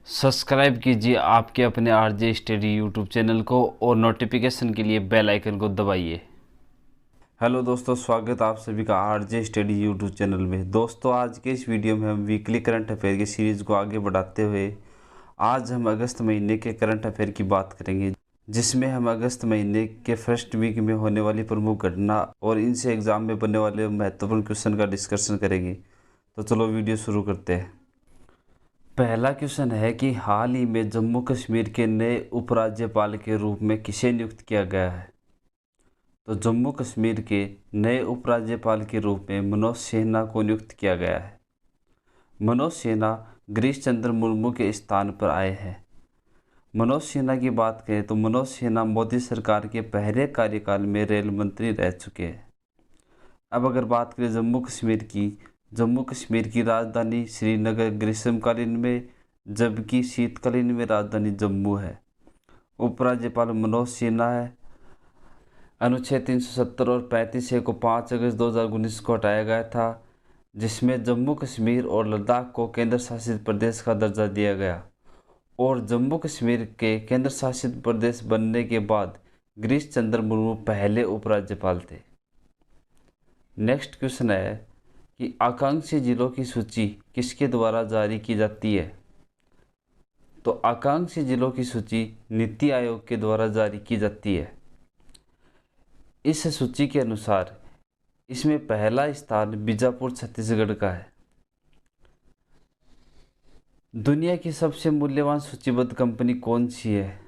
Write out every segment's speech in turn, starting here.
Subscribe कीजिए आपके अपने आरजे स्टडी यूट्यूब चैनल को और नोटिफिकेशन के लिए बेल आइकन को दबाइए। हेलो दोस्तों, स्वागत आप सभी का आरजे स्टडी यूट्यूब चैनल में। दोस्तों, आज के इस वीडियो में हम वीकली करंट अफेयर की सीरीज़ को आगे बढ़ाते हुए आज हम अगस्त महीने के करंट अफेयर की बात करेंगे, जिसमें हम अगस्त महीने के फर्स्ट वीक में होने वाली प्रमुख घटना और इनसे एग्ज़ाम में बनने वाले महत्वपूर्ण क्वेश्चन का डिस्कशन करेंगे। तो चलो वीडियो शुरू करते हैं। पहला क्वेश्चन है कि हाल ही में जम्मू कश्मीर के नए उपराज्यपाल के रूप में किसे नियुक्त किया गया है? तो जम्मू कश्मीर के नए उपराज्यपाल के रूप में मनोज सिन्हा को नियुक्त किया गया है। मनोज सिन्हा गिरीश चंद्र मुर्मू के स्थान पर आए हैं। मनोज सिन्हा की बात करें तो मनोज सिन्हा मोदी सरकार के पहले कार्यकाल में रेल मंत्री रह चुके हैं। अब अगर बात करें जम्मू कश्मीर की राजधानी श्रीनगर ग्रीष्मकालीन में, जबकि शीतकालीन में राजधानी जम्मू है। उपराज्यपाल मनोज सिन्हा है। अनुच्छेद 370 और 35A को 5 अगस्त 2019 को हटाया गया था, जिसमें जम्मू कश्मीर और लद्दाख को केंद्र शासित प्रदेश का दर्जा दिया गया और जम्मू कश्मीर के केंद्र शासित प्रदेश बनने के बाद गिरीश चंद्र मुर्मू पहले उपराज्यपाल थे। नेक्स्ट क्वेश्चन है कि आकांक्षी जिलों की सूची किसके द्वारा जारी की जाती है? तो आकांक्षी जिलों की सूची नीति आयोग के द्वारा जारी की जाती है। इस सूची के अनुसार इसमें पहला स्थान बीजापुर छत्तीसगढ़ का है। दुनिया की सबसे मूल्यवान सूचीबद्ध कंपनी कौन सी है?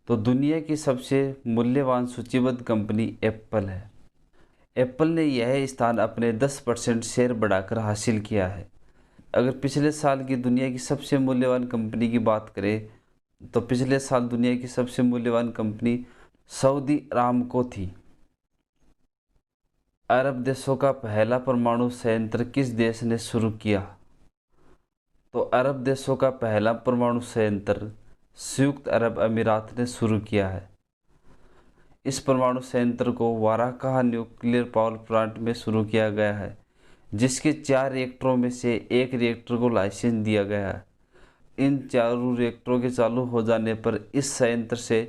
तो दुनिया की सबसे मूल्यवान सूचीबद्ध कंपनी एप्पल है। एप्पल ने यह स्थान अपने 10% शेयर बढ़ाकर हासिल किया है। अगर पिछले साल की दुनिया की सबसे मूल्यवान कंपनी की बात करें तो पिछले साल दुनिया की सबसे मूल्यवान कंपनी सऊदी अरामको थी। अरब देशों का पहला परमाणु संयंत्र किस देश ने शुरू किया? तो अरब देशों का पहला परमाणु संयंत्र संयुक्त अरब अमीरात ने शुरू किया है। इस परमाणु संयंत्र को वाराकाहा न्यूक्लियर पावर प्लांट में शुरू किया गया है, जिसके 4 रिएक्टरों में से एक रिएक्टर को लाइसेंस दिया गया है। इन चारों रिएक्टरों के चालू हो जाने पर इस संयंत्र से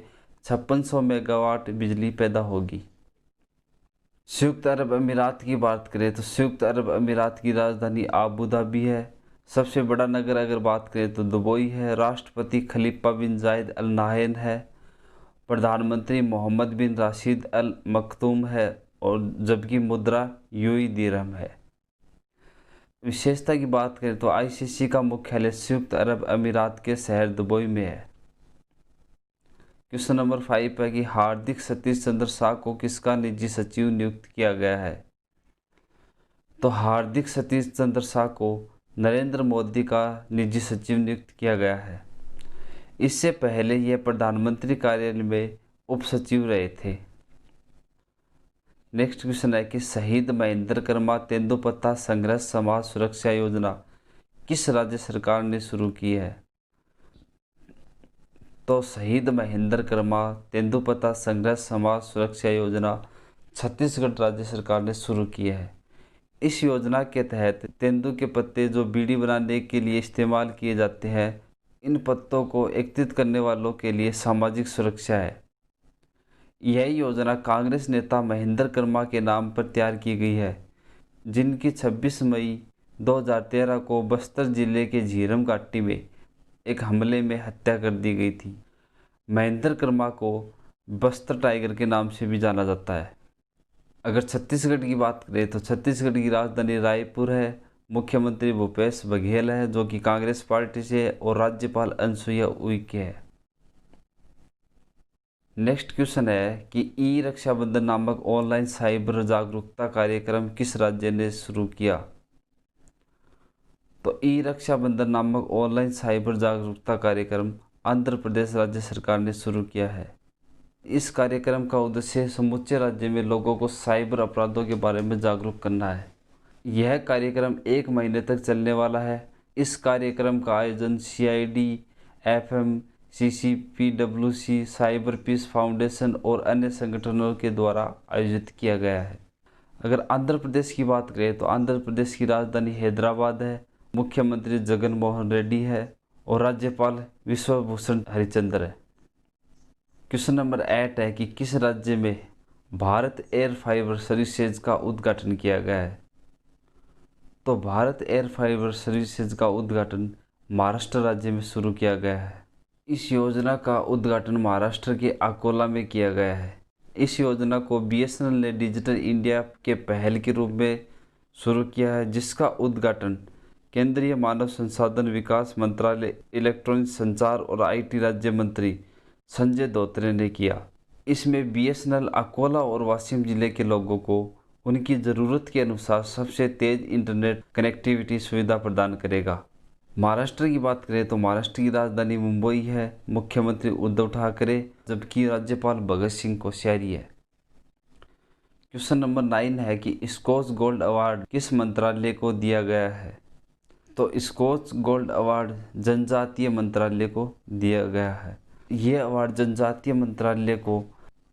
5600 मेगावाट बिजली पैदा होगी। संयुक्त अरब अमीरात की बात करें तो संयुक्त अरब अमीरात की राजधानी आबू धाबी है। सबसे बड़ा नगर अगर बात करें तो दुबई है। राष्ट्रपति खलीफा बिन जायद अल नाहयान है। प्रधानमंत्री मोहम्मद बिन राशिद अल मखदूम है और जबकि मुद्रा यूएई दिरहम है। विशेषता की बात करें तो आईसीसी का मुख्यालय संयुक्त अरब अमीरात के शहर दुबई में है। क्वेश्चन नंबर 5 है कि हार्दिक सतीश चंद्र शाह को किसका निजी सचिव नियुक्त किया गया है? तो हार्दिक सतीश चंद्र शाह को नरेंद्र मोदी का निजी सचिव नियुक्त किया गया है। इससे पहले यह प्रधानमंत्री कार्यालय में उप सचिव रहे थे। नेक्स्ट क्वेश्चन है कि शहीद महेंद्र कर्मा तेंदुपत्ता संग्रह समाज सुरक्षा योजना किस राज्य सरकार ने शुरू की है? तो शहीद महेंद्र कर्मा तेंदुपत्ता संग्रह समाज सुरक्षा योजना छत्तीसगढ़ राज्य सरकार ने शुरू की है। इस योजना के तहत तेंदू के पत्ते जो बीड़ी बनाने के लिए इस्तेमाल किए जाते हैं, इन पत्तों को एकत्रित करने वालों के लिए सामाजिक सुरक्षा है। यह योजना कांग्रेस नेता महेंद्र कर्मा के नाम पर तैयार की गई है, जिनकी 26 मई 2013 को बस्तर जिले के झीरम घाटी में एक हमले में हत्या कर दी गई थी। महेंद्र कर्मा को बस्तर टाइगर के नाम से भी जाना जाता है। अगर छत्तीसगढ़ की बात करें तो छत्तीसगढ़ की राजधानी रायपुर है। मुख्यमंत्री भूपेश बघेल है, जो कि कांग्रेस पार्टी से है, और राज्यपाल अनुसुईया उइके है। नेक्स्ट क्वेश्चन है कि ई रक्षाबंधन नामक ऑनलाइन साइबर जागरूकता कार्यक्रम किस राज्य ने शुरू किया? तो ई रक्षाबंधन नामक ऑनलाइन साइबर जागरूकता कार्यक्रम आंध्र प्रदेश राज्य सरकार ने शुरू किया है। इस कार्यक्रम का उद्देश्य समूचे राज्य में लोगों को साइबर अपराधों के बारे में जागरूक करना है। यह कार्यक्रम 1 महीने तक चलने वाला है। इस कार्यक्रम का आयोजन CID, FM, CCPWC, cyber peace foundation और अन्य संगठनों के द्वारा आयोजित किया गया है। अगर आंध्र प्रदेश की बात करें तो आंध्र प्रदेश की राजधानी हैदराबाद है। मुख्यमंत्री जगन मोहन रेड्डी है और राज्यपाल विश्वभूषण हरिचंद्र है। क्वेश्चन नंबर 8 है कि किस राज्य में भारत एयर फाइबर सर्विसेज का उद्घाटन किया गया है? तो भारत एयर फाइबर सर्विसेज का उद्घाटन महाराष्ट्र राज्य में शुरू किया गया है। इस योजना का उद्घाटन महाराष्ट्र के अकोला में किया गया है। इस योजना को BSNL ने डिजिटल इंडिया के पहल के रूप में शुरू किया है, जिसका उद्घाटन केंद्रीय मानव संसाधन विकास मंत्रालय, इलेक्ट्रॉनिक संचार और IT राज्य मंत्री संजय धोत्रे ने किया। इसमें BSNL अकोला और वाशिम जिले के लोगों को उनकी ज़रूरत के अनुसार सबसे तेज़ इंटरनेट कनेक्टिविटी सुविधा प्रदान करेगा। महाराष्ट्र की बात करें तो महाराष्ट्र की राजधानी मुंबई है, मुख्यमंत्री उद्धव ठाकरे, जबकि राज्यपाल भगत सिंह कोश्यारी है। क्वेश्चन नंबर 9 है कि स्कॉच गोल्ड अवार्ड किस मंत्रालय को दिया गया है? तो स्कॉच गोल्ड अवार्ड जनजातीय मंत्रालय को दिया गया है। यह अवार्ड जनजातीय मंत्रालय को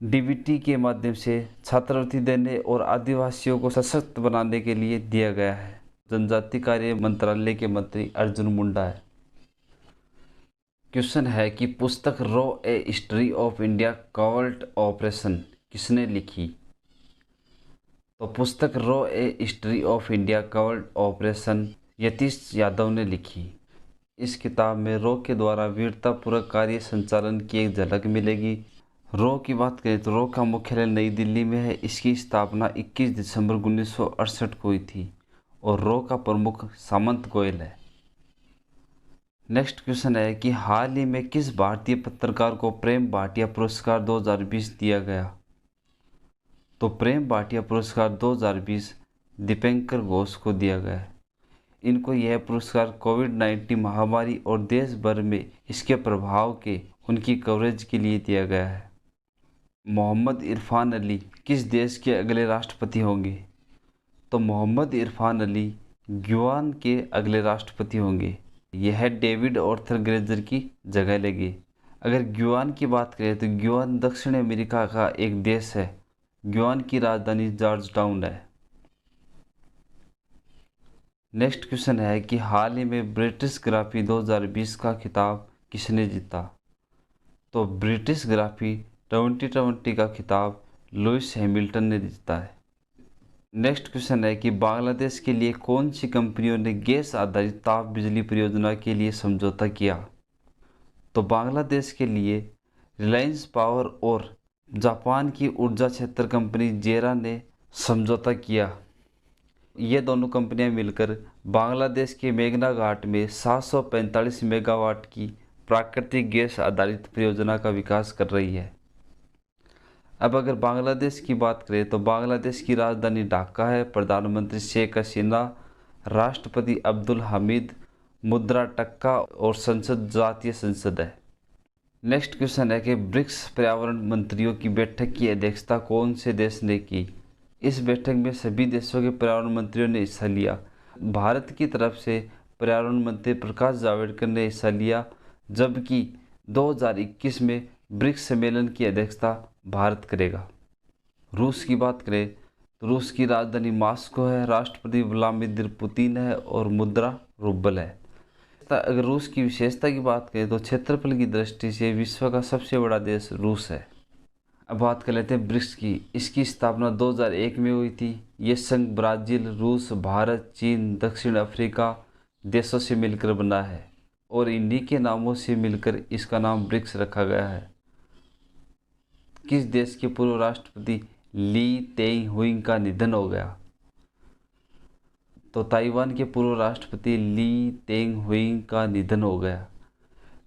DBT के माध्यम से छात्रवृत्ति देने और आदिवासियों को सशक्त बनाने के लिए दिया गया है। जनजाति कार्य मंत्रालय के मंत्री अर्जुन मुंडा है। क्वेश्चन है कि पुस्तक raw A history of India covert operation किसने लिखी? तो पुस्तक raw A history of India covert operation Yatish Yadav ने लिखी। इस किताब में रॉ के द्वारा वीरतापूर्वक कार्य संचालन की एक झलक मिलेगी। रॉ की बात करें तो रॉ का मुख्यालय नई दिल्ली में है। इसकी स्थापना 21 दिसंबर 1968 को हुई थी और रॉ का प्रमुख सामंत गोयल है। नेक्स्ट क्वेश्चन है कि हाल ही में किस भारतीय पत्रकार को प्रेम भाटिया पुरस्कार 2020 दिया गया? तो प्रेम भाटिया पुरस्कार 2020 दीपेंकर घोष को दिया गया है। इनको यह पुरस्कार कोविड-19 महामारी और देश भर में इसके प्रभाव के उनकी कवरेज के लिए दिया गया है। मोहम्मद इरफान अली किस देश के अगले राष्ट्रपति होंगे? तो मोहम्मद इरफान अली ग्युयान के अगले राष्ट्रपति होंगे। यह डेविड ऑर्थरग्रेजर की जगह लेंगे। अगर ग्युयान की बात करें तो ग्युयान दक्षिण अमेरिका का एक देश है। ग्युयान की राजधानी जॉर्ज टाउन है। नेक्स्ट क्वेश्चन है कि हाल ही में ब्रिटिश ग्राफी 2020 का खिताब किसने जीता? तो ब्रिटिश ग्राफी 2020 का खिताब लुइस हैमिल्टन ने जीता है। नेक्स्ट क्वेश्चन है कि बांग्लादेश के लिए कौन सी कंपनियों ने गैस आधारित ताप बिजली परियोजना के लिए समझौता किया? तो बांग्लादेश के लिए रिलायंस पावर और जापान की ऊर्जा क्षेत्र कंपनी जेरा ने समझौता किया। ये दोनों कंपनियां मिलकर बांग्लादेश के मेघना घाट में 745 मेगावाट की प्राकृतिक गैस आधारित परियोजना का विकास कर रही है। अब अगर बांग्लादेश की बात करें तो बांग्लादेश की राजधानी ढाका है। प्रधानमंत्री शेख हसीना, राष्ट्रपति अब्दुल हामिद, मुद्रा टक्का और संसद जातीय संसद है। नेक्स्ट क्वेश्चन है कि ब्रिक्स पर्यावरण मंत्रियों की बैठक की अध्यक्षता कौन से देश ने की? इस बैठक में सभी देशों के पर्यावरण मंत्रियों ने हिस्सा लिया। भारत की तरफ से पर्यावरण मंत्री प्रकाश जावड़ेकर ने हिस्सा लिया, जबकि 2021 में ब्रिक्स सम्मेलन की अध्यक्षता भारत करेगा। रूस की बात करें तो रूस की राजधानी मॉस्को है, राष्ट्रपति व्लादिमीर पुतिन है और मुद्रा रूबल है। अगर रूस की विशेषता की बात करें तो क्षेत्रफल की दृष्टि से विश्व का सबसे बड़ा देश रूस है। अब बात कर लेते हैं ब्रिक्स की। इसकी स्थापना 2001 में हुई थी। ये संघ ब्राज़ील, रूस, भारत, चीन, दक्षिण अफ्रीका देशों से मिलकर बना है और इन्हीं के नामों से मिलकर इसका नाम ब्रिक्स रखा गया है। किस देश के पूर्व राष्ट्रपति ली तेई हुइंग का निधन हो गया? तो ताइवान के पूर्व राष्ट्रपति ली तेंग हुइंग का निधन हो गया।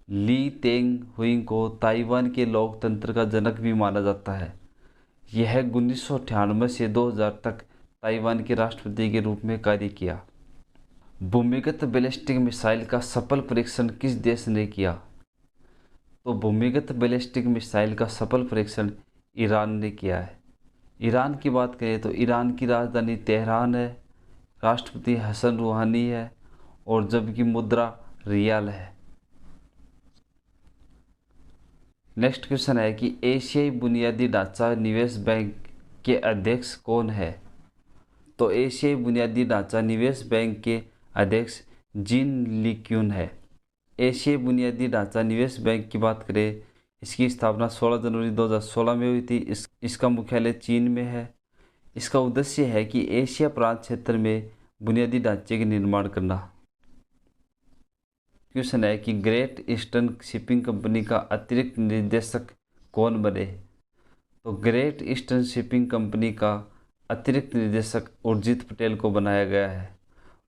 ली तेंग हुइंग को ताइवान के लोकतंत्र का जनक भी माना जाता है। यह 1998 से 2000 तक ताइवान के राष्ट्रपति के रूप में कार्य किया। भूमिगत बैलिस्टिक मिसाइल का सफल परीक्षण किस देश ने किया? तो भूमिगत बैलिस्टिक मिसाइल का सफल परीक्षण ईरान ने किया है। ईरान की बात करें तो ईरान की राजधानी तेहरान है, राष्ट्रपति हसन रूहानी है और जबकि मुद्रा रियाल है। नेक्स्ट क्वेश्चन है कि एशियाई बुनियादी ढांचा निवेश बैंक के अध्यक्ष कौन है? तो एशियाई बुनियादी ढांचा निवेश बैंक के अध्यक्ष जीन ली क्यून है। एशियाई बुनियादी ढांचा निवेश बैंक की बात करें, इसकी स्थापना 16 जनवरी 2016 में हुई थी। इसका मुख्यालय चीन में है। इसका उद्देश्य है कि एशिया प्रांत क्षेत्र में बुनियादी ढांचे के निर्माण करना। क्वेश्चन है कि ग्रेट ईस्टर्न शिपिंग कंपनी का अतिरिक्त निदेशक कौन बने? तो ग्रेट ईस्टर्न शिपिंग कंपनी का अतिरिक्त निदेशक उर्जित पटेल को बनाया गया है।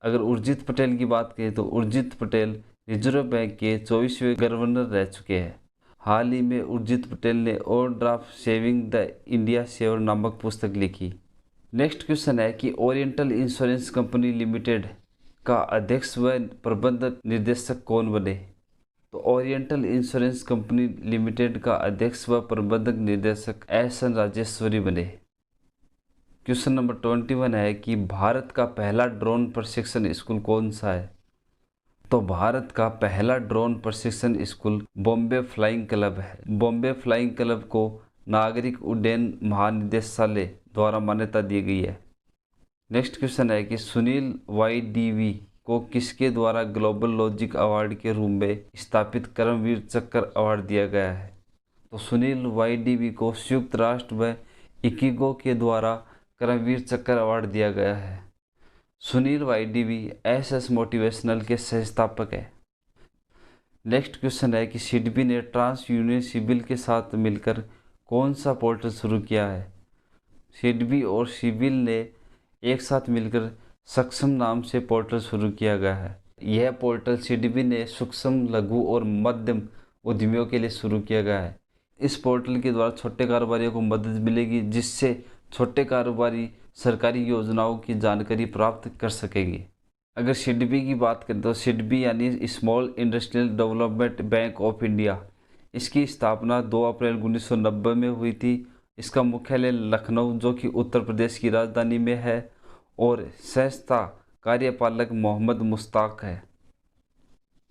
अगर उर्जित पटेल की बात करें तो उर्जित पटेल रिजर्व बैंक के 24वें गवर्नर रह चुके हैं। हाल ही में उर्जित पटेल ने overdraft saving the India saver नामक पुस्तक लिखी। नेक्स्ट क्वेश्चन है कि ओरिएंटल इंश्योरेंस कंपनी लिमिटेड का अध्यक्ष व प्रबंधक निर्देशक कौन बने? तो ओरिएंटल इंश्योरेंस कंपनी लिमिटेड का अध्यक्ष व प्रबंधक निर्देशक एस.एन. राजेश्वरी बने। क्वेश्चन नंबर 21 है कि भारत का पहला ड्रोन प्रशिक्षण स्कूल कौन सा है? तो भारत का पहला ड्रोन प्रशिक्षण स्कूल बॉम्बे फ्लाइंग क्लब है। बॉम्बे फ्लाइंग क्लब को नागरिक उड्डयन महानिदेशालय द्वारा मान्यता दी गई है। नेक्स्ट क्वेश्चन है कि सुनील YDV को किसके द्वारा ग्लोबल लॉजिक अवार्ड के रूप में स्थापित कर्मवीर चक्र अवार्ड दिया गया है? तो सुनील YDV को संयुक्त राष्ट्र व इकिगो के द्वारा कर्मवीर चक्र अवार्ड दिया गया है। सुनील YDV SS मोटिवेशनल के संस्थापक है। नेक्स्ट क्वेश्चन है कि सिडबी ने ट्रांस यूनियन सिविल के साथ मिलकर कौन सा पोर्टल शुरू किया है? सिडबी और सिविल ने एक साथ मिलकर सक्षम नाम से पोर्टल शुरू किया गया है। यह पोर्टल सिडबी ने सूक्ष्म, लघु और मध्यम उद्यमियों के लिए शुरू किया गया है। इस पोर्टल के द्वारा छोटे कारोबारियों को मदद मिलेगी, जिससे छोटे कारोबारी सरकारी योजनाओं की जानकारी प्राप्त कर सकेंगे। अगर सिडबी की बात करें तो सिडबी यानी small industrial development bank of India, इसकी स्थापना 2 अप्रैल 1990 में हुई थी। इसका मुख्यालय लखनऊ, जो कि उत्तर प्रदेश की राजधानी में है, और संस्था कार्यपालक मोहम्मद मुश्ताक है।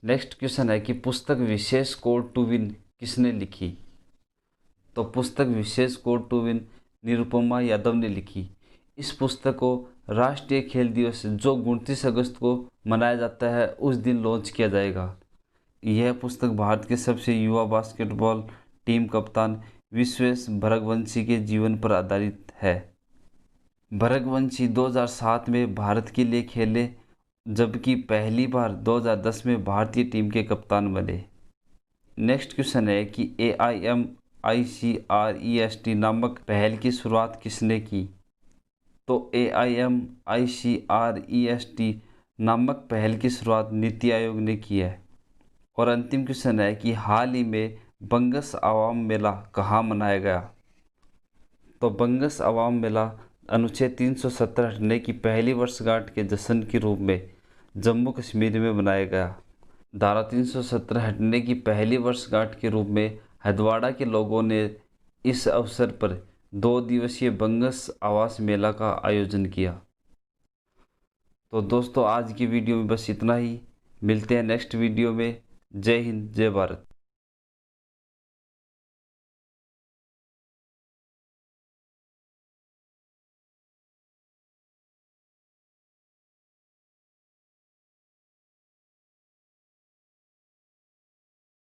नेक्स्ट क्वेश्चन है कि पुस्तक विशेष कोड टू विन किसने लिखी? तो पुस्तक विशेष code to win Nirupama Yadav ने लिखी। इस पुस्तक को राष्ट्रीय खेल दिवस, जो 29 अगस्त को मनाया जाता है, उस दिन लॉन्च किया जाएगा। यह पुस्तक भारत के सबसे युवा बास्केटबॉल टीम कप्तान विश्वेश भरगवंशी के जीवन पर आधारित है। भरगवंशी 2007 में भारत के लिए खेले, जबकि पहली बार 2010 में भारतीय टीम के कप्तान बने। नेक्स्ट क्वेश्चन है कि AIMICREST नामक पहल की शुरुआत किसने की? तो AIMICREST नामक पहल की शुरुआत नीति आयोग ने की है। और अंतिम क्वेश्चन है कि हाल ही में बंगस आवाम मेला कहाँ मनाया गया? तो बंगस आवाम मेला अनुच्छेद 370 हटने की पहली वर्षगांठ के जश्न के रूप में जम्मू कश्मीर में मनाया गया। धारा 370 हटने की पहली वर्षगांठ के रूप में हदवाड़ा के लोगों ने इस अवसर पर 2 दिवसीय बंगस आवास मेला का आयोजन किया। तो दोस्तों, आज की वीडियो में बस इतना ही। मिलते हैं नेक्स्ट वीडियो में। जय हिंद, जय भारत।